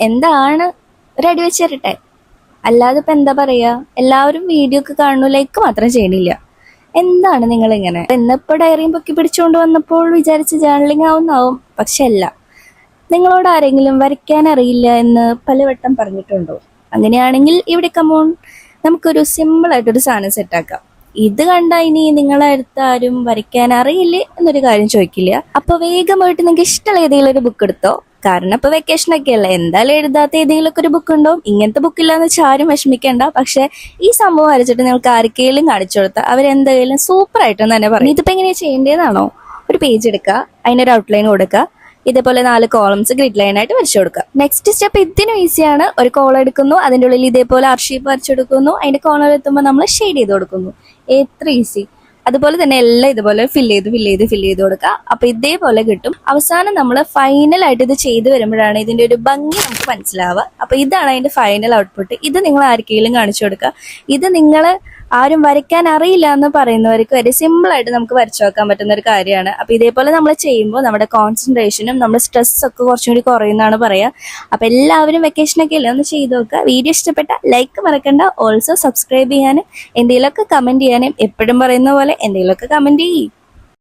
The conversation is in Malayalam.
എന്താണ് റെഡി വെച്ചിരട്ടെ. അല്ലാതെ ഇപ്പൊ എന്താ പറയാ, എല്ലാവരും വീഡിയോ ഒക്കെ കാണുന്നു, ലൈക്ക് മാത്രം ചെയ്യണില്ല. എന്താണ് നിങ്ങൾ ഇങ്ങനെ? ഇന്നിപ്പോ ഡയറിയും പൊക്കി പിടിച്ചുകൊണ്ട് വന്നപ്പോൾ വിചാരിച്ച് ജേർണലിംഗ് ആവുന്നാവും, പക്ഷെ അല്ല. നിങ്ങളോട് ആരെങ്കിലും വരയ്ക്കാൻ അറിയില്ല എന്ന് പലവട്ടം പറഞ്ഞിട്ടുണ്ടോ? അങ്ങനെയാണെങ്കിൽ ഇവിടെ കമോൺ, നമുക്കൊരു സിമ്പിൾ ആയിട്ടൊരു സാധനം സെറ്റാക്കാം. ഇത് കണ്ടാ ഇനി നിങ്ങളെ അടുത്ത് ആരും വരയ്ക്കാൻ അറിയില്ലേ എന്നൊരു കാര്യം ചോദിക്കില്ല. അപ്പൊ വേഗമായിട്ട് നിങ്ങൾക്ക് ഇഷ്ടമുള്ള ഏതെങ്കിലും ഒരു ബുക്ക് എടുത്തോ. കാരണം ഇപ്പൊ വെക്കേഷൻ ഒക്കെ അല്ലേ, എന്തായാലും എഴുതാത്ത ഏതെങ്കിലും ഒക്കെ ഒരു ബുക്ക് ഉണ്ടാവും. ഇങ്ങനത്തെ ബുക്കില്ലാന്ന് വെച്ചാൽ ആരും വിഷമിക്കേണ്ട. പക്ഷെ ഈ സംഭവം വരച്ചിട്ട് നിങ്ങൾക്ക് ആർക്കെങ്കിലും കാണിച്ചു കൊടുത്താൽ അവരെന്തായാലും സൂപ്പർ ആയിട്ടെന്ന് തന്നെ പറയും. ഇതിപ്പോ എങ്ങനെയാ ചെയ്യേണ്ടതെന്നാണോ? ഒരു പേജ് എടുക്കുക, അതിനൊരു ഔട്ട്ലൈൻ കൊടുക്കുക, ഇതേപോലെ 4 കോളംസ് ഗ്രിഡ് ലൈൻ ആയിട്ട് വരച്ചു കൊടുക്കുക. നെക്സ്റ്റ് സ്റ്റെപ്പ് ഇതിനും ഈസിയാണ്. ഒരു കോളം എടുക്കുന്നു, അതിൻ്റെ ഉള്ളിൽ ഇതേപോലെ ആർഷേപ്പ് വരച്ചെടുക്കുന്നു, അതിന്റെ കോർണർ എത്തുമ്പോൾ നമ്മൾ ഷെയ്ഡ് ചെയ്ത് കൊടുക്കുന്നു. എത്ര ഈസി. അതുപോലെ തന്നെ എല്ലാം ഇതുപോലെ ഫില്ല് ചെയ്ത് കൊടുക്കുക. അപ്പൊ ഇതേപോലെ കിട്ടും. അവസാനം നമ്മൾ ഫൈനൽ ആയിട്ട് ഇത് ചെയ്ത് വരുമ്പോഴാണ് ഇതിന്റെ ഒരു ഭംഗി നമുക്ക് മനസ്സിലാവുക. അപ്പൊ ഇതാണ് അതിന്റെ ഫൈനൽ ഔട്ട്പുട്ട്. ഇത് നിങ്ങൾ ആർക്കെങ്കിലും കാണിച്ചു കൊടുക്കുക. ഇത് നിങ്ങൾ ആരും വരയ്ക്കാൻ അറിയില്ല എന്ന് പറയുന്നവർക്ക് വരെ സിമ്പിൾ ആയിട്ട് നമുക്ക് വരച്ചു വെക്കാൻ പറ്റുന്ന ഒരു കാര്യമാണ്. അപ്പൊ ഇതേപോലെ നമ്മൾ ചെയ്യുമ്പോൾ നമ്മുടെ കോൺസെൻട്രേഷനും നമ്മുടെ സ്ട്രെസ് ഒക്കെ കുറച്ചും കൂടി കുറയുന്നതാണ് പറയാ. അപ്പൊ എല്ലാവരും വെക്കേഷനൊക്കെ അല്ലേ, ഒന്ന് ചെയ്ത് നോക്കുക. വീഡിയോ ഇഷ്ടപ്പെട്ട ലൈക്ക് മറക്കണ്ട. ഓൾസോ സബ്സ്ക്രൈബ് ചെയ്യാനും എന്തെങ്കിലുമൊക്കെ കമന്റ് ചെയ്യാനും, എപ്പോഴും പറയുന്ന പോലെ എന്തെങ്കിലുമൊക്കെ കമന്റ് ചെയ്യും.